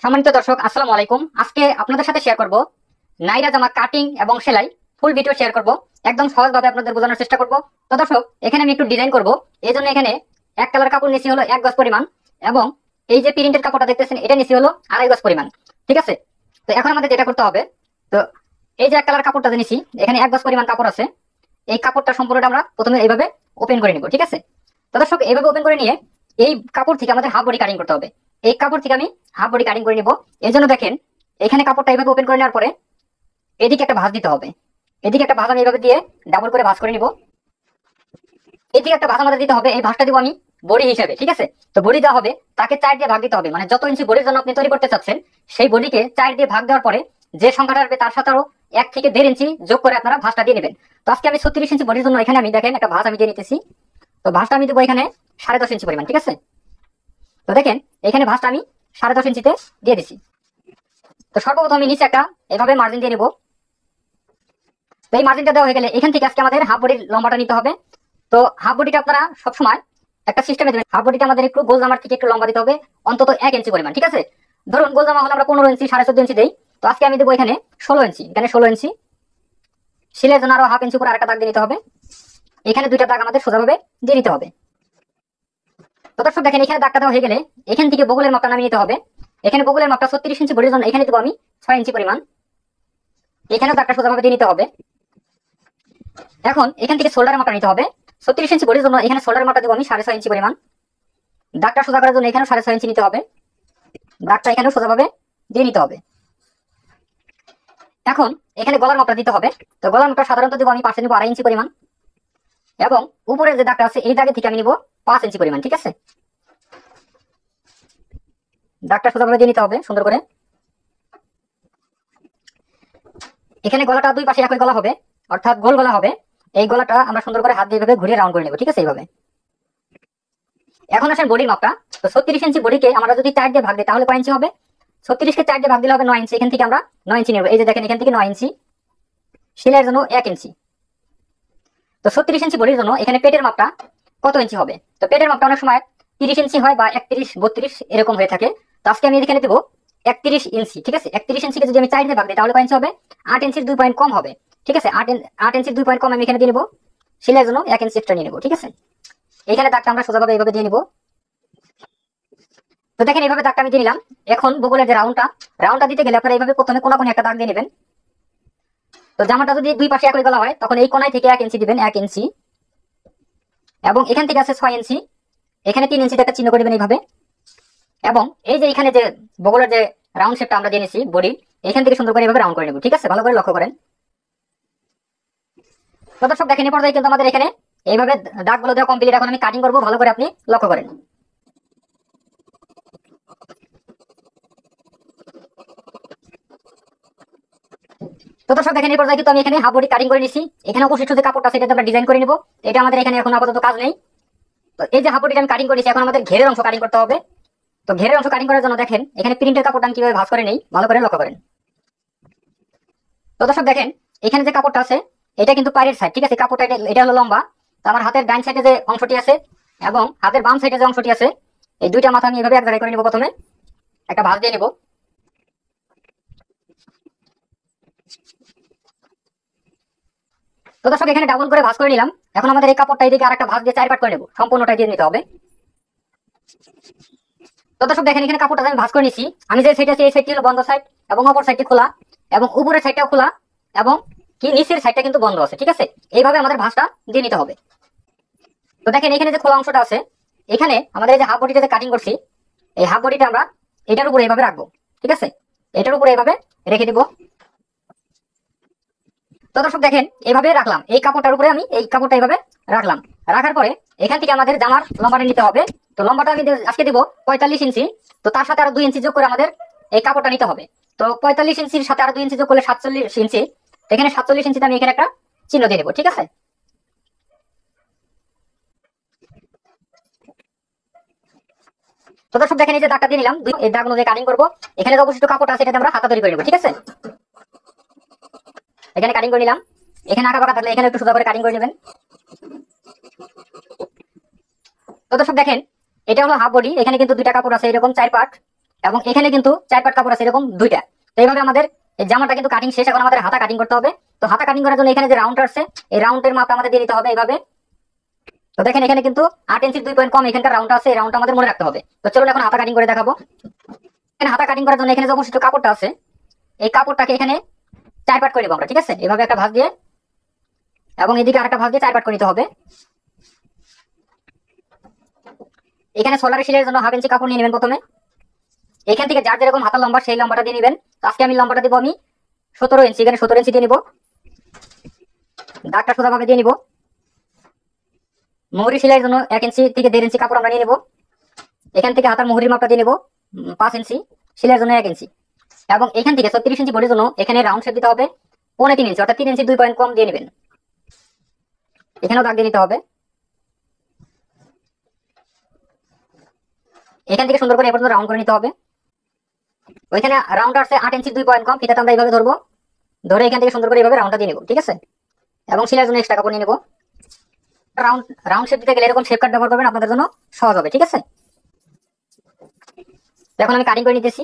সম্মানিত দর্শক, আসসালামু আলাইকুম। আজকে আপনাদের সাথে শেয়ার করব নাইরা জামা কাটিং এবং সেলাই ফুল ভিডিও শেয়ার করব। একদম সহজভাবে আপনাদের বোঝানোর চেষ্টা করব। তো দর্শক, এখানে আমি একটু ডিজাইন করব, এই জন্য এখানে এক কালার কাপড় নিছি হলো 1 গজ পরিমাণ, এবং এই যে প্রিন্টের কাপড়টা দেখতেছেন এটা নিছি হলো 2.5 গজ পরিমাণ। ঠিক আছে, তো এখন আমাদের যেটা করতে হবে, তো এই যে এক কালার কাপড়টা নিছি, এখানে 1 গজ পরিমাণ কাপড় আছে। এই কাপড়টা সম্পূর্ণটা আমরা প্রথমে এইভাবে ওপেন করে নিব। ঠিক আছে, তো দর্শক এইভাবে ওপেন করে নিয়ে এই কাপড় থেকে আমাদের হাফ বডি কাটিং করতে হবে। এই কাপড় থেকে আমি হাফ বডি কাটিং করে নিব। এর জন্য দেখেন, এখানে কাপড়টা এইভাবে ওপেন করে নেওয়ার পরে এদিকে একটা ভাঁজ দিতে হবে। এদিকে একটা ভাঁজ আমি এইভাবে দিয়ে ডাবল করে ভাঁজ করে নিব। এদিকে একটা ভাঁজ আমাদের দিতে হবে, এই ভাঁজটা দিব আমি বডি হিসেবে। ঠিক আছে, তো বডি দেওয়া হবে, তাকে 4 দিয়ে ভাগ দিতে হবে। মানে যত ইঞ্চি বডির জন্য আপনি তৈরি করতে চাচ্ছেন, সেই বডিকে 4 দিয়ে ভাগ দেওয়ার পরে যে সংখ্যাটা আসবে তার সাথে আরো 1 থেকে 1.5 ইঞ্চি যোগ করে আপনারা ভাঁজটা দিয়ে নেবেন। তো আজকে আমি 36 ইঞ্চি বডির জন্য এখানে আমি দেখেন একটা ভাঁজ আমি দিয়ে নিতেছি। তো ভাঁজটা আমি দেবো এখানে 10.5 ইঞ্চি পরিমাণ। ঠিক আছে, তো দেখেন এখানে ভাঁজটা আমি 10.5 ইঞ্চিতে দিয়ে দিছি। তো সর্বপ্রথম আমি নিচে একটা এভাবে মার্জিন দিয়ে নেব। তো এই মার্জিনটা দেওয়া হয়ে গেলে এখান থেকে আজকে আমাদের হাফ বডির লম্বাটা নিতে হবে। তো হাফ বডিটা আপনারা সবসময় একটা সিস্টেমে দেবেন। হাফ বডিটা আমাদের একটু গোল জামার থেকে একটু লম্বা দিতে হবে, অন্তত 1 ইঞ্চি পরিমাণ। ঠিক আছে, ধরুন গোল জামা হলে আমরা 15 ইঞ্চি 14.5 ইঞ্চি দেই, তো আজকে আমি দেবো এখানে 16 ইঞ্চি। এখানে 16 ইঞ্চি সিলের জন্য আরো হাফ ইঞ্চি করে আরেকটা দাগ দিয়ে নিতে হবে। এখানে দুইটা দাগ আমাদের সোজাভাবে দিয়ে নিতে হবে। তো দর্শক দেখেন, এখানে দাগটা দেওয়া হয়ে গেলে এখান থেকে বগলের মাপটা নামিয়ে নিতে হবে। এখানে বগলের মাপটা 36 ইঞ্চি বডির জন্য এখানে দেবো আমি 6 ইঞ্চি পরিমাণ। এখানেও দাগটা সোজাভাবে দিয়ে নিতে হবে। এখন এখান থেকে শোল্ডারের মাপটা নিতে হবে। 36 ইঞ্চি বডির জন্য এখানে শোল্ডারের মাপটা দেবো আমি 6.5 ইঞ্চি পরিমাণ। দাগটা সোজা করার জন্য এখানেও 6.5 ইঞ্চি নিতে হবে। দাগটা এখানেও সোজাভাবে দিয়ে নিতে হবে। এখন এখানে গলার মাপটা দিতে হবে। তো গলার মাপটা সাধারণত দেবো আমি পাশে নিবো 2.5 ইঞ্চি পরিমাণ, এবং উপরের যে দাগটা আছে এই দাগে থেকে আমি নিবো 5 ইঞ্চি পরিমাণ। ঠিক আছে, দাগটা সোজাভাবে দিয়ে নিতে হবে সুন্দর করে। এখানে গলাটা দুই পাশে একই গলা হবে, অর্থাৎ গোল গলা হবে। এই গলাটা আমরা সুন্দর করে হাত দিয়ে এইভাবে ঘুরিয়ে রাউন্ড করে নেব। ঠিক আছে, এইভাবে। এখন আসেন বডির মাপটা। তো 36 ইঞ্চি বডিকে আমরা যদি 4 দিয়ে ভাগ দিই তাহলে কয় ইঞ্চি হবে? 36 কে 4 দিয়ে ভাগ দিলে হবে 9 ইঞ্চি। এখান থেকে আমরা 9 ইঞ্চি নেব। এই যে দেখেন, এখান থেকে 9 ইঞ্চি, সেলাইয়ের জন্য 1 ইঞ্চি। তো 36 ইঞ্চি বডির জন্য এখানে পেটের মাপটা কত ইঞ্চি হবে? তো পেটের মাপটা অনেক সময় 30 ইঞ্চি হয় বা 31 32 এরকম হয়ে থাকে। তো আজকে আমি এখানে দেবো 31 ইঞ্চি। ঠিক আছে, 31 ইঞ্চিকে যদি আমি 4 দিয়ে ভাগ দিই তাহলে কয় ইঞ্চি হবে? 8 ইঞ্চির 2 পয়েন্ট কম হবে। ঠিক আছে, 8 ইঞ্চির 2 পয়েন্ট কম আমি এখানে দিয়ে নেবো। সেলাইয়ের জন্য 1 ইঞ্চি এক্সট্রা নিয়ে নেবো। ঠিক আছে, এখানে দাগটা আমরা সোজাভাবে এইভাবে দিয়ে নিবো। তো দেখেন এইভাবে দাগটা আমি দিয়ে নিলাম। এখন বগলের যে রাউন্ডটা দিতে গেলে আপনারা এইভাবে প্রথমে কোনাকুনি একটা দাগ দিয়ে নেবেন। তো জামাটা যদি দুই পাশে একই গলা হয় তখন এই কোনায় থেকে 1 ইঞ্চি দিবেন, 1 ইঞ্চি, এবং এখান থেকে আছে 6 ইঞ্চি, এখানে 3 ইঞ্চিতে একটা চিহ্ন করে দেবেন এইভাবে। এবং এই যে এখানে যে বগলের যে রাউন্ড শেপটা আমরা দিয়ে নিয়েছি বডি, এখান থেকে সুন্দর করে এইভাবে রাউন্ড করে নেব। ঠিক আছে, ভালো করে লক্ষ্য করেন। তো দর্শক দেখেন, এই পর্যায়ে কিন্তু আমাদের এখানে এইভাবে দাগগুলো দেওয়া কমপ্লিট। এখন আমি কাটিং করবো, ভালো করে আপনি লক্ষ্য করেন। তো দর্শক দেখেন, এই পর্যায়ে কিন্তু আমি এখানে হাফ বডি কাটিং করে নিছি। এখানে অবশিষ্ট যে কাপড়টা সেটা আমরা ডিজাইন করে নিব। এটা আমাদের এখানে এখন আপাতত কাজ নেই। তো এই যে হাফ বডিটা আমি কাটিং করেছি, এখন আমাদের ঘেরের অংশ কাটিং করতে হবে। তো ঘেরের অংশ কাটিং করার জন্য দেখেন এখানে প্রিন্টের কাপড়টা আমি কিভাবে ভাঁজ করে নেই, ভালো করে লক্ষ্য করেন। তো দর্শক দেখেন, এখানে যে কাপড়টা আছে এটা কিন্তু পায়ের সাইড। ঠিক আছে, কাপড়টা এটা হলো লম্বা। তো আমার হাতের ডান সাইডে যে অংশটি আছে এবং হাতের বাম সাইডে যে অংশটি আছে, এই দুইটা মাথা আমি এভাবে এক জায়গায় করে নিব। প্রথমে একটা ভাঁজ দিয়ে নিব। তো দর্শক এখানে ডাবল করে ভাঁজ করে নিলাম। এখন আমাদের এই কাপড়টা এদিকে আরেকটা ভাঁজ দিয়ে 4 পার্ট করে নেব, সম্পূর্ণটা দিয়ে নিতে হবে। তো দর্শক দেখেন, এখানে কাপড়টা আমি ভাঁজ করে নিছি। আমি যে সাইড আছে এই সাইডটি হলো বন্ধ সাইড, এবং অপর সাইডটি খোলা, এবং উপরের সাইডটাও খোলা, এবং কি নিচের সাইডটা কিন্তু বন্ধ আছে। ঠিক আছে, এইভাবে আমাদের ভাঁজটা দিয়ে নিতে হবে। তো দেখেন এখানে যে খোলা অংশটা আছে, এখানে আমাদের এই যে হাফ বডিটা যে কাটিং করছি, এই হাফ বডিটা আমরা এটার উপরে এইভাবে রাখবো। ঠিক আছে, এটার উপরে এইভাবে রেখে দিব। তো দর্শক দেখেন, এইভাবে রাখলাম। এই কাপড়টার উপরে আমি এই কাপড়টা এইভাবে রাখলাম। রাখার পরে এখান থেকে আমাদের জামার লম্বাটা নিতে হবে। তো লম্বাটা আমি আজকে দিব 45 ইঞ্চি। তো তার সাথে আরো 2 ইঞ্চি যোগ করে আমাদের এই কাপড়টা নিতে হবে। তো 45 ইঞ্চির সাথে আরো 2 ইঞ্চি যোগ করলে 47 ইঞ্চি। এখানে 47 ইঞ্চিতে আমি এখানে একটা চিহ্ন দিয়ে দেবো। ঠিক আছে, তো দর্শক দেখেন, এই যে দাগটা দিয়ে নিলাম, এই দাগ অনুযায়ী কাটিং করবো। এখানে যে অবশিষ্ট কাপড়টা আছে এটাতে আমরা হাতা তৈরি করে নেবো। ঠিক আছে, এখানে কাটিং করে নিলাম। এখানে আঁকা বাঁকা থাকলে এখানে একটু সোজা করে কাটিং করে নেবেন। তো দর্শক দেখেন, এটা হলো হাফ বডি। এখানে কিন্তু দুইটা কাপড় আছে, এরকম 4 পার্ট। এবং এখানে কিন্তু 4 পাট কাপড় আছে এরকম দুইটা। তো এইভাবে আমাদের এই জামাটা কিন্তু কাটিং শেষ, এখন আমাদের হাতা কাটিং করতে হবে। তো হাতা কাটিং করার জন্য এখানে যে রাউন্ড আছে এই রাউন্ডের মাপ আমাদের দিয়ে দিতে হবে এইভাবে। তো দেখেন এখানে কিন্তু 8 ইঞ্চির 2 পয়েন্ট কম এখানকার রাউন্ড আছে, এই রাউন্ডটা আমাদের মনে রাখতে হবে। তো চলুন এখন হাতা কাটিং করে দেখাবো। এখানে হাতা কাটিং করার জন্য এখানে যে অবশিষ্ট কাপড়টা আছে এই কাপড়টাকে এখানে 4 পাট করে নেব আমরা, ঠিক আছে? এভাবে একটা ভাঁজ দিয়ে এবং এদিকে আরেকটা ভাঁজ দিয়ে 4 পাট করে নিতে হবে। এখানে সোলারে সেলাইয়ের জন্য 1/2 ইঞ্চি কাপড় নিয়ে নেবেন প্রথমে। এখান থেকে যার যেরকম হাতার লম্বা সেই লম্বাটা দিয়ে নেবেন। আজকে আমি লম্বাটা দিব আমি 17 ইঞ্চি, এখানে 17 ইঞ্চি দিয়ে নিব। দাগটা সোজাভাবে দিয়ে নিব। মুহুরি সেলাইয়ের জন্য 1 ইঞ্চি থেকে 1.5 ইঞ্চি কাপড় আমরা নিয়ে নেব। এখান থেকে হাতার মুহুরির মাপটা দিয়ে নেব 5 ইঞ্চি, সেলাইয়ের জন্য 1 ইঞ্চি। এবং এখান থেকে 36 ইঞ্চি বডির জন্য এখানে রাউন্ড শেপ দিতে হবে 3.5 ইঞ্চি, অর্থাৎ 3 ইঞ্চি 2 পয়েন্ট কম দিয়ে নেবেন। এখানেও দাগ দিয়ে নিতে হবে। এখান থেকে সুন্দর করে এ পর্যন্ত রাউন্ড করে নিতে হবে। ওইখানে রাউন্ড আসছে 8 ইঞ্চি 2 পয়েন্ট কম, ফিতাটা আমরা এইভাবে ধরবো, ধরে এখান থেকে সুন্দর করে এইভাবে রাউন্ডটা দিয়ে নেব, ঠিক আছে? এবং সেলাইয়ের জন্য এক্সট্রা কাপড় নিয়ে নেব। রাউন্ড রাউন্ড শেপ দিতে গেলে এরকম শেপ কাট ব্যবহার করবেন, আপনাদের জন্য সহজ হবে, ঠিক আছে? এখন আমি কাটিং করে নিতেছি।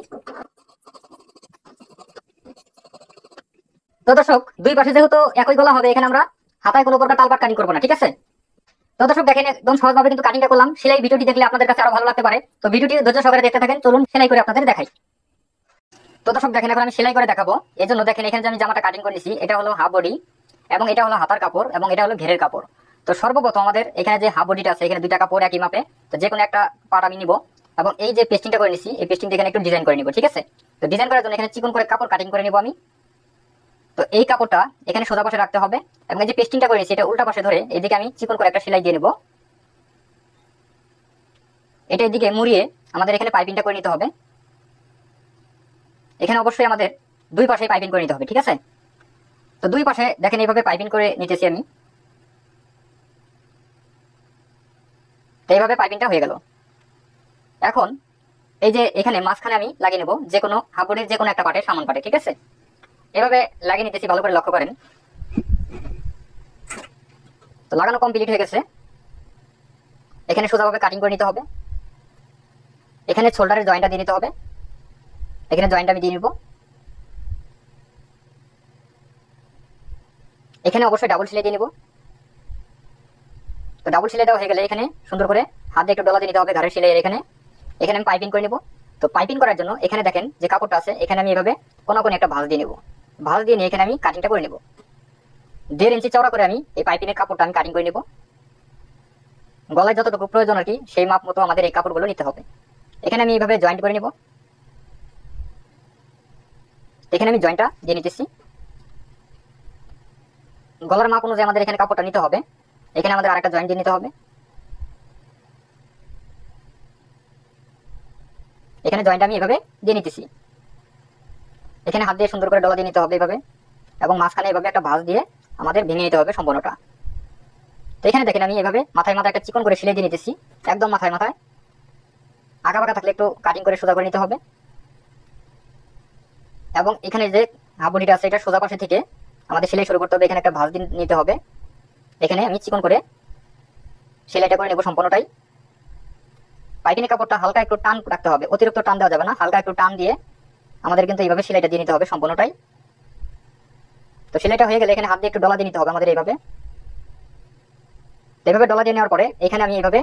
তো দর্শক, দুই পাশে যেহেতু একই গলা হবে, এখানে আমরা হাতায় কোনো প্রকার তালপাট কাটিং করবো না, ঠিক আছে? তো দর্শক দেখেন একদম সহজভাবে কিন্তু কাটিংটা করলাম। সেলাই ভিডিওটি দেখলে আপনাদের কাছে আরো ভালো লাগতে পারে। তো ভিডিওটি ধৈর্য সহকারে দেখতে থাকেন, চলুন সেলাই করে আপনাদের দেখাই। তো দর্শক দেখেন এখন আমি সেলাই করে দেখাবো। এই জন্য দেখেন এখানে যে আমি জামাটা কাটিং করে নিছি, এটা হলো হাফ বডি এবং এটা হলো হাতার কাপড় এবং এটা হলো ঘেরের কাপড়। তো সর্বপ্রথম আমাদের এখানে যে হাফ বডিটা আছে এখানে দুইটা কাপড় একই মাপে, তো যে কোনো একটা পার্ট আমি নিব এবং এই যে পেস্টিংটা করে নিছি এই পেস্টিংটা এখানে একটু ডিজাইন করে নিব, ঠিক আছে? তো ডিজাইন করার জন্য এখানে চিকন করে কাপড় কাটিং করে নিব আমি। তো এই কাপড়টা এখানে সোজা পাশে রাখতে হবে এবং এই যে পেস্টিংটা করে নিছি এটা উল্টা পাশে ধরে এদিকে আমি চিকন করে একটা সেলাই দিয়ে নেব। এটা এদিকে মুড়িয়ে আমাদের এখানে পাইপিংটা করে নিতে হবে। এখানে অবশ্যই আমাদের দুই পাশে পাইপিং করে নিতে হবে, ঠিক আছে? তো দুই পাশে দেখেন এইভাবে পাইপিং করে নিতেছি আমি। তো এইভাবে পাইপিংটা হয়ে গেল। এখন এই যে এখানে মাঝখানে আমি লাগিয়ে নেব যে কোনো হাফ বডির যে কোনো একটা পার্টে, সামন পার্টে, ঠিক আছে? এভাবে লাগিয়ে নিতেছি, ভালো করে লক্ষ্য করেন। তো লাগানো কমপ্লিট হয়ে গেছে। এখানে সোজাভাবে কাটিং করে নিতে হবে। এখানে শোল্ডারের জয়েন্টটা দিয়ে নিতে হবে। এখানে জয়েন্ট আমি দিয়ে নিব। এখানে অবশ্যই ডাবল সেলাই দিয়ে নিব। তো ডাবল সেলাই দেওয়া হয়ে গেলে এখানে সুন্দর করে হাত দিয়ে একটু ডলা দিয়ে নিতে হবে ঘাড়ের সেলাইয়ের এখানে। এখানে আমি পাইপিং করে নেব। তো পাইপিং করার জন্য এখানে দেখেন যে কাপড়টা আছে এখানে আমি এভাবে কোনো একটা ভাঁজ দিয়ে নেব। ভাঁজ দিয়ে নিয়ে এখানে আমি কাটিংটা করে নেব। 1.5 ইঞ্চি চওড়া করে আমি এই পাইপিংয়ের কাপড়টা আমি কাটিং করে নেব। গলায় যতটুকু প্রয়োজন আর কি সেই মাপ মতো আমাদের এই কাপড়গুলো নিতে হবে। এখানে আমি এইভাবে জয়েন্ট করে নেব। এখানে আমি জয়েন্টটা দিয়ে নিতেছি। গলার মাপ অনুযায়ী আমাদের এখানে কাপড়টা নিতে হবে। এখানে আমাদের আরেকটা জয়েন্ট দিয়ে নিতে হবে। এখানে জয়েন্ট আমি এভাবে দিয়ে নিতেছি। এখানে হাত দিয়ে সুন্দর করে ডলা দিয়ে নিতে হবে এভাবে এবং মাঝখানে এভাবে একটা ভাঁজ দিয়ে আমাদের ভেঙে নিতে হবে সম্পূর্ণটা। তো এখানে দেখেন আমি এভাবে মাথায় মাথায় একটা চিকন করে সেলাই দিয়ে নিতেছি, একদম মাথায় মাথায়। আগা বাঁকা থাকলে একটু কাটিং করে সোজা করে নিতে হবে। এবং এখানে যে হাফ বডিটা আছে এটা সোজা পাশে থেকে আমাদের সেলাই শুরু করতে হবে। এখানে একটা ভাঁজ দিয়ে নিতে হবে। এখানে আমি চিকন করে সেলাইটা করে নেব সম্পূর্ণটাই। পাইপিং কাপড়টা হালকা একটু টান রাখতে হবে, অতিরিক্ত টান দেওয়া যাবে না, হালকা একটু টান দিয়ে আমাদের কিন্তু এইভাবে সেলাইটা দিয়ে নিতে হবে সম্পূর্ণটাই। তো সেলাইটা হয়ে গেলে এখানে হাত দিয়ে একটু ডলা দিয়ে নিতে হবে আমাদের এইভাবে। এইভাবে ডলা দিয়ে নেওয়ার পরে এখানে আমি এইভাবে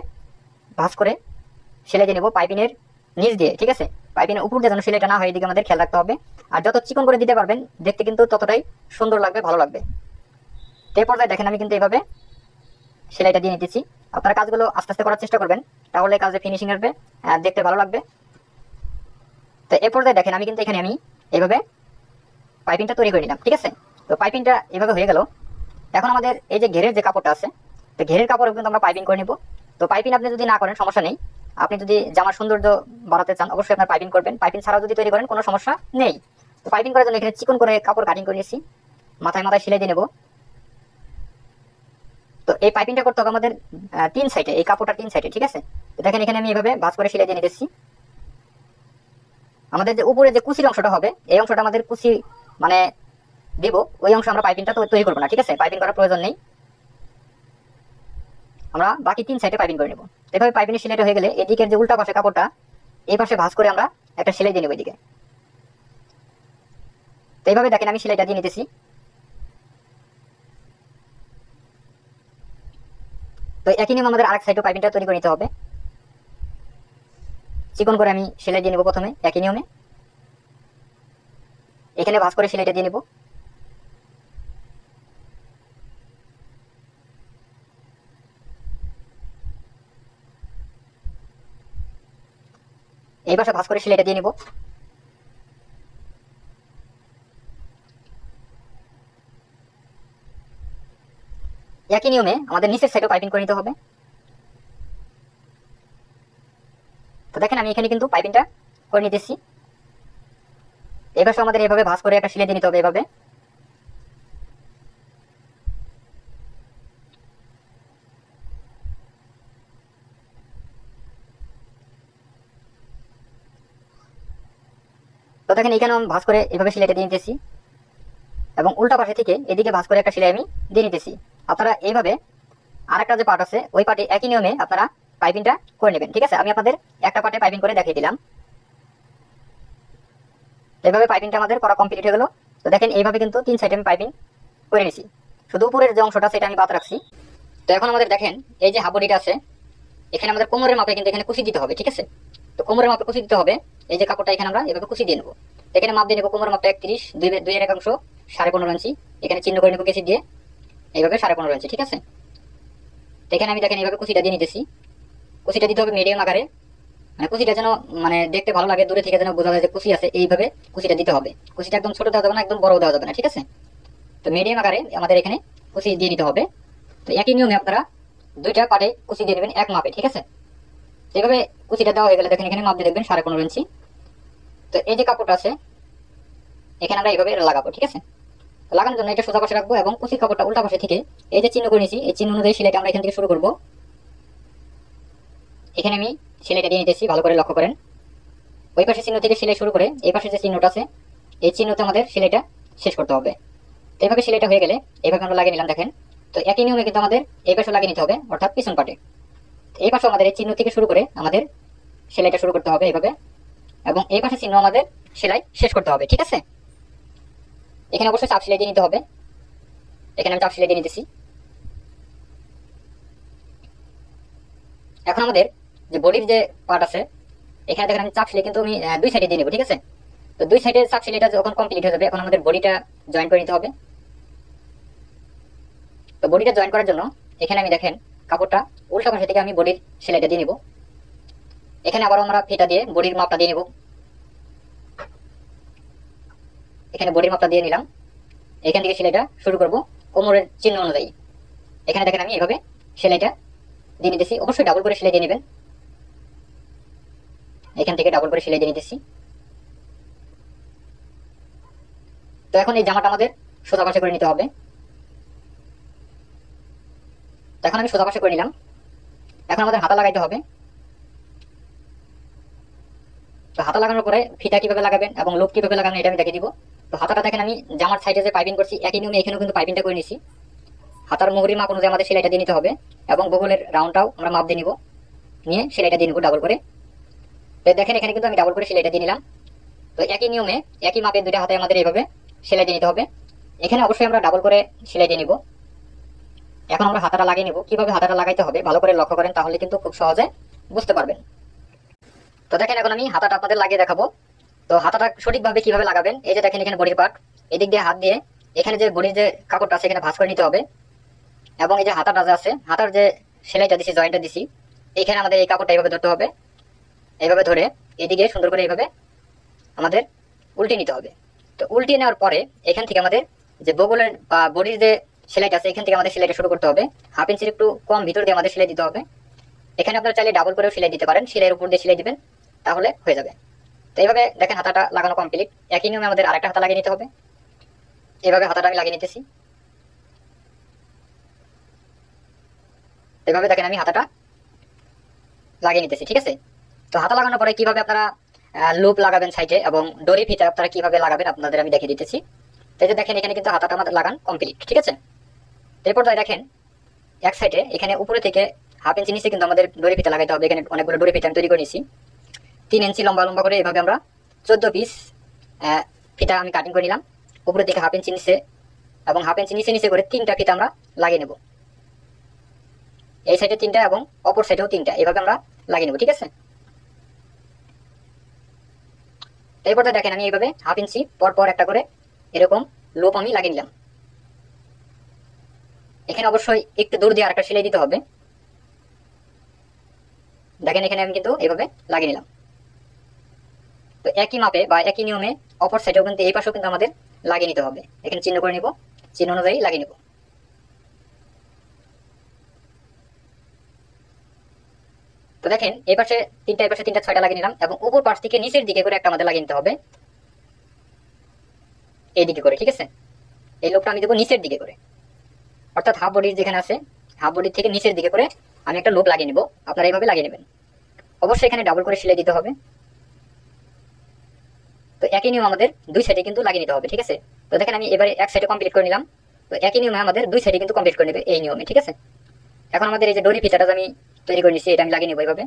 ভাঁজ করে সেলাই দিয়ে নেব পাইপিংয়ের নিচ দিয়ে, ঠিক আছে? পাইপিংয়ের উপর দিয়ে যেন সেলাইটা না হয় এদিকে আমাদের খেয়াল রাখতে হবে। আর যত চিকন করে দিতে পারবেন দেখতে কিন্তু ততটাই সুন্দর লাগবে, ভালো লাগবে। তো এই পর্যায়ে দেখেন আমি কিন্তু এইভাবে সেলাইটা দিয়ে নিতেছি। আপনারা কাজগুলো আস্তে আস্তে করার চেষ্টা করবেন, তাহলে কাজে ফিনিশিং আসবে, দেখতে ভালো লাগবে। তো এই পর্যায়ে দেখেন আমি কিন্তু এখানে আমি এইভাবে পাইপিংটা তৈরি করে নিলাম, ঠিক আছে? তো পাইপিংটা এভাবে হয়ে গেল। এখন আমাদের এই যে ঘেরের যে কাপড়টা আছে, তো ঘেরের কাপড় কিন্তু আমরা পাইপিং করে নিব। তো পাইপিং আপনি যদি না করেন সমস্যা নেই, আপনি যদি জামার সৌন্দর্য বাড়াতে চান অবশ্যই আপনার পাইপিং করবেন। পাইপিং ছাড়াও যদি তৈরি করেন কোনো সমস্যা নেই। তো পাইপিং করার জন্য এখানে চিকন করে কাপড় কাটিং করে নিয়েছি, মাথায় মাথায় সেলাই দিয়ে নেব। তো এই পাইপিংটা করতে হবে আমাদের 3 সাইডে, এই কাপড়টা 3 সাইডে, ঠিক আছে? তো দেখেন এখানে আমি এইভাবে ভাঁজ করে সেলাই দিয়ে নিতেছি। আমাদের যে উপরে যে কুচির অংশটা হবে এই অংশটা আমাদের কুচি মানে দেব, ওই অংশ আমরা পাইপিংটা তো তৈরি করবো না, ঠিক আছে? পাইপিং করার প্রয়োজন নেই, আমরা বাকি 3 সাইডে পাইপিং করে নেব। এভাবে পাইপিং সেলাইটা হয়ে গেলে এদিকের যে উল্টা পাশে কাপড়টা এই পাশে ভাঁজ করে আমরা একটা সেলাই দিয়ে নেবো এদিকে। তো এইভাবে দেখেন আমি সেলাইটা দিয়ে নিতেছি। তো একই নিয়ম আমাদের আরেক সাইডও পাইপিংটা তৈরি করে নিতে হবে। চিকন করে আমি সেলাই দিয়ে নেবো প্রথমে একই নিয়মে, এখানে ভাঁজ করে সেলাইটা দিয়ে নেবো। এই পাশে ভাঁজ করে সেলাইটা দিয়ে নেবো। একই নিয়মে আমাদের নিচের সাইডও পাইপিং করে নিতে হবে। তো দেখেন আমি এখানে কিন্তু পাইপিংটা করে নিতেছি। এবার আমাদের এভাবে ভাঁজ করে একটা সেলাই দিয়ে নিতে হবে এভাবে। তো দেখেন এখানে আমি ভাঁজ করে এভাবে সেলাইটা দিয়ে নিতেছি এবং উল্টা পাশে থেকে এদিকে ভাঁজ করে একটা সেলাই আমি দিয়ে নিতেছি। আপনারা এইভাবে আরেকটা যে পার্ট আছে ওই পার্টে একই নিয়মে আপনারা পাইপিংটা করে নেবেন, ঠিক আছে। আমি আপনাদের একটা পার্টে পাইপিং করে দেখিয়ে দিলাম। এইভাবে পাইপিংটা আমাদের করা কমপ্লিট হয়ে গেল। তো দেখেন এইভাবে কিন্তু 3 সাইডে আমি পাইপিং করে নিছি, শুধু উপরের যে অংশটা সেটা আমি বাদ রাখছি। তো এখন আমাদের দেখেন এই যে হাফ বডিটা আছে, এখানে আমাদের কোমরের মাপে কিন্তু এখানে কুচি দিতে হবে, ঠিক আছে। তো কোমরের মাপে কুচি দিতে হবে। এই যে কাপড়টা এখানে আমরা এভাবে কুচি দিয়ে নেবো। এখানে মাপ দিয়ে নেবো কোমরের মাপটা 31, 2 এর একাংশ 15.5 ইঞ্চি। এখানে চিহ্ন করে নেবো কেসি দিয়ে এইভাবে 15.5 ইঞ্চি, ঠিক আছে। তো এখানে আমি দেখেন এইভাবে কুচিটা দিয়ে নিতেছি। কুচিটা দিতে হবে মিডিয়াম আকারে, মানে কুচিটা যেন মানে দেখতে ভালো লাগে, দূরে থেকে যেন বোঝা যায় যে কুচি আছে, এইভাবে কুচিটা দিতে হবে। কুচিটা একদম ছোট দেওয়া যাবে না, একদম বড় দেওয়া যাবে না, ঠিক আছে। তো মিডিয়াম আকারে আমাদের এখানে কুচি দিয়ে নিতে হবে। তো একই নিয়মে আপনারা 2টা পাটে কুচি দিয়ে নেবেন এক মাপে, ঠিক আছে। এইভাবে কুচিটা দেওয়া হয়ে গেলে দেখেন এখানে মাপ দিয়ে দেখবেন 15.5 ইঞ্চি। তো এই যে কাপড়টা আছে এখানে আমরা এইভাবে লাগাবো, ঠিক আছে। লাগানোর জন্য এটা সোজা পাশে রাখবো এবং কুচি কাপড়টা উল্টা পাশে থেকে এই যে চিহ্ন করে নিয়েছি এই চিহ্ন অনুযায়ী সেলাইটা আমরা এখান থেকে শুরু করবো। এখানে আমি সেলাইটা দিয়ে নিতেছি, ভালো করে লক্ষ্য করেন। ওই পাশে চিহ্ন থেকে সেলাই শুরু করে এই পাশে যে চিহ্নটা আছে এই চিহ্নতে আমাদের সেলাইটা শেষ করতে হবে। তো এইভাবে সেলাইটা হয়ে গেলে এইভাবে আমরা লাগিয়ে নিলাম দেখেন। তো একই নিয়মে কিন্তু আমাদের এই পাশে লাগিয়ে নিতে হবে, অর্থাৎ পিছন পাটে। এই পাশে আমাদের এই চিহ্ন থেকে শুরু করে আমাদের সেলাইটা শুরু করতে হবে এইভাবে, এবং এই পাশে চিহ্ন আমাদের সেলাই শেষ করতে হবে, ঠিক আছে। এখানে অবশ্যই চাপ সেলাই দিয়ে নিতে হবে। এখানে আমি চাপ সেলাই দিয়ে নিতেছি। এখন আমাদের যে বডির যে পার্ট আছে এখানে দেখেন আমি চাপ সেলাই কিন্তু আমি 2 সাইডে দিয়ে নেব, ঠিক আছে। তো 2 সাইডের চাপ সেলাইটা যখন কমপ্লিট হয়ে যাবে এখন আমাদের বডিটা জয়েন করে নিতে হবে। তো বডিটা জয়েন করার জন্য এখানে আমি দেখেন কাপড়টা উল্টা পাশে থেকে আমি বডির সেলাইটা দিয়ে নেব। এখানে আবার আমরা ফিতা দিয়ে বডির মাপটা দিয়ে নেব। এখানে বডির মাপটা দিয়ে নিলাম। এখান থেকে সেলাইটা শুরু করব কোমরের চিহ্ন অনুযায়ী। এখানে দেখেন আমি এইভাবে সেলাইটা দিয়ে নিতেছি। অবশ্যই ডাবল করে সেলাই দিয়ে নেবেন। এখান থেকে ডাবল করে সেলাই দিয়ে নিতেছি। তো এখন এই জামাটা আমাদের সোজা পাশে করে নিতে হবে। তো এখন আমি সোজা পাশে করে নিলাম। এখন আমাদের হাতা লাগাইতে হবে। তো হাতা লাগানোর পরে ফিতা কিভাবে লাগাবেন এবং লুপ কিভাবে লাগাবেন এটা আমি দেখিয়ে দিব। তো হাতাটা দেখেন আমি জামার সাইডে যে পাইপিং করছি একই নিয়মে এখানেও কিন্তু পাইপিংটা করে নিছি। হাতার মুহুরির মাপ অনুযায়ী আমাদের সেলাইটা দিয়ে নিতে হবে এবং বগলের রাউন্ডটাও আমরা মাপ দিয়ে নিব, নিয়ে সেলাইটা দিয়ে নিব ডাবল করে। তো দেখেন এখানে কিন্তু আমি ডাবল করে সেলাইটা দিয়ে নিলাম। তো একই নিয়মে একই মাপে 2টা হাতে আমাদের এইভাবে সেলাই দিয়ে নিতে হবে। এখানে অবশ্যই আমরা ডাবল করে সেলাই দিয়ে নিব। এখন আমরা হাতাটা লাগিয়ে নিব। কিভাবে হাতাটা লাগাইতে হবে ভালো করে লক্ষ্য করেন, তাহলে কিন্তু খুব সহজে বুঝতে পারবেন। তো দেখেন এখন আমি হাতাটা আপনাদের লাগিয়ে দেখাবো। তো হাতাটা সঠিকভাবে কিভাবে লাগাবেন, এই যে দেখেন এখানে বডির পার্ট, এদিক দিয়ে হাত দিয়ে এখানে যে বডির যে কাপড়টা আছে এখানে ভাঁজ করে নিতে হবে, এবং এই যে হাতাটা যে আছে হাতার যে সেলাইটা দিছি জয়েন্টটা দিছি এখানে আমাদের এই কাপড়টা এইভাবে ধরতে হবে। এইভাবে ধরে এদিকে সুন্দর করে এইভাবে আমাদের উল্টে নিতে হবে। তো উল্টে নেওয়ার পরে এখান থেকে আমাদের যে বগলের বা বডির যে সেলাইটা আছে এখান থেকে আমাদের সেলাইটা শুরু করতে হবে। 1/2 ইঞ্চির একটু কম ভিতর দিয়ে আমাদের সেলাই দিতে হবে। এখানে আপনারা চাইলে ডাবল করেও সেলাই দিতে পারেন, সেলাইয়ের উপর দিয়ে সেলাই দিবেন তাহলে হয়ে যাবে। তো এইভাবে দেখেন হাতাটা লাগানো কমপ্লিট। একই নিয়মে আমাদের আরেকটা হাতা লাগিয়ে নিতে হবে। এইভাবে হাতাটা আমি লাগিয়ে নিতেছি। এইভাবে দেখেন আমি হাতাটা লাগিয়ে নিতেছি, ঠিক আছে। তো হাতা লাগানোর পরে কিভাবে আপনারা লুপ লাগাবেন সাইডে এবং দড়ি ফিতা আপনারা কিভাবে লাগাবেন আপনাদের আমি দেখিয়ে দিতেছি। তো এই যে দেখেন এখানে কিন্তু হাতাটা আমাদের লাগান কমপ্লিট, ঠিক আছে। এরপর দেখেন এক সাইডে এখানে উপরে থেকে 1/2 ইঞ্চি নিচে কিন্তু আমাদের দড়ি ফিতা লাগাইতে হবে। এখানে অনেকগুলো দড়ি ফিতা আমি তৈরি করে নিয়েছি। 3 ইঞ্চি লম্বা লম্বা করে এইভাবে আমরা 14 পিস ফিতা আমি কাটিং করে নিলাম। উপরের দিকে 1/2 ইঞ্চি নিচে এবং 1/2 ইঞ্চি নিচে নিচে করে 3টা ফিতা আমরা লাগিয়ে নেব। এই সাইডে 3টা এবং অপর সাইডেও 3টা, এভাবে আমরা লাগিয়ে নেব। ঠিক আছে, এরপর দেখেন আমি এইভাবে 1/2 ইঞ্চি পর পর একটা করে এরকম লুপ আমি লাগিয়ে নিলাম। এখানে অবশ্যই একটু দূর দিয়ে আরেকটা সেলাই দিতে হবে। দেখেন এখানে আমি কিন্তু এইভাবে লাগিয়ে নিলাম। তো একই মাপে বা একই নিয়মে অপর সাইডেও কিন্তু এই পাশেও কিন্তু আমাদের লাগিয়ে নিতে হবে। এখানে চিহ্ন করে নিব, চিহ্ন অনুযায়ী লাগিয়ে নিব। তো দেখেন এই পাশে 3টা, এই পাশে 3টা, 6টা লাগিয়ে নিলাম এবং উপর পাশ থেকে নিচের দিকে করে একটা আমাদের লাগিয়ে নিতে হবে, এই দিকে করে। ঠিক আছে, এই লোকটা আমি দেবো নিচের দিকে করে, অর্থাৎ হাফ বডির যেখানে আছে হাফ বডির থেকে নিচের দিকে করে আমি একটা লুপ লাগিয়ে নিব। আপনারা এইভাবে লাগিয়ে নেবেন। অবশ্যই এখানে ডাবল করে সেলাই দিতে হবে। তো একই নিয়ম আমাদের দুই সাইডে কিন্তু লাগিয়ে নিতে হবে। ঠিক আছে, তো দেখেন আমি এবারে এক সাইডে কমপ্লিট করে নিলাম। তো একই নিয়মে আমাদের দুই সাইডে কিন্তু কমপ্লিট করে নেবে এই নিয়মে। ঠিক আছে, এখন আমাদের এই যে ডরি ফিতাটা আমি তৈরি করে নিচ্ছি, এটা আমি লাগিয়ে নেবো এইভাবে,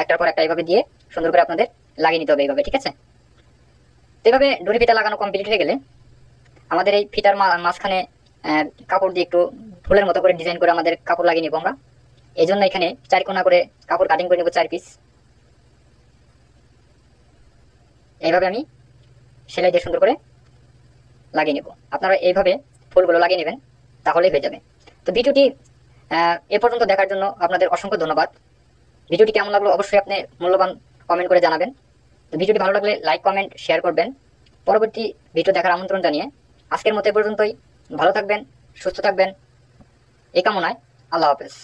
একটার পর একটা এইভাবে দিয়ে সুন্দর করে আপনাদের লাগিয়ে নিতে হবে এইভাবে। ঠিক আছে, তো এইভাবে ডরি ফিতা লাগানো কমপ্লিট হয়ে গেলে আমাদের এই ফিতার মাঝখানে কাপড় দিয়ে একটু ফুলের মতো করে ডিজাইন করে আমাদের কাপড় লাগিয়ে নিব আমরা। এই জন্য এখানে 4 কোণা করে কাপড় কাটিং করে নেব, 4 পিস। এইভাবে আমি সেলাই দিয়ে সুন্দর করে লাগিয়ে নেব। আপনারা এইভাবে ফুলগুলো লাগিয়ে নেবেন, তাহলেই হয়ে যাবে। তো ভিডিওটি এ পর্যন্ত দেখার জন্য আপনাদের অসংখ্য ধন্যবাদ। ভিডিওটি কেমন লাগলো অবশ্যই আপনি মূল্যবান কমেন্ট করে জানাবেন। তো ভিডিওটি ভালো লাগলে লাইক, কমেন্ট, শেয়ার করবেন। পরবর্তী ভিডিও দেখার আমন্ত্রণ জানিয়ে আজকের মতো এ পর্যন্তই। ভালো থাকবেন, সুস্থ থাকবেন, এই কামনায় আল্লাহ হাফেজ।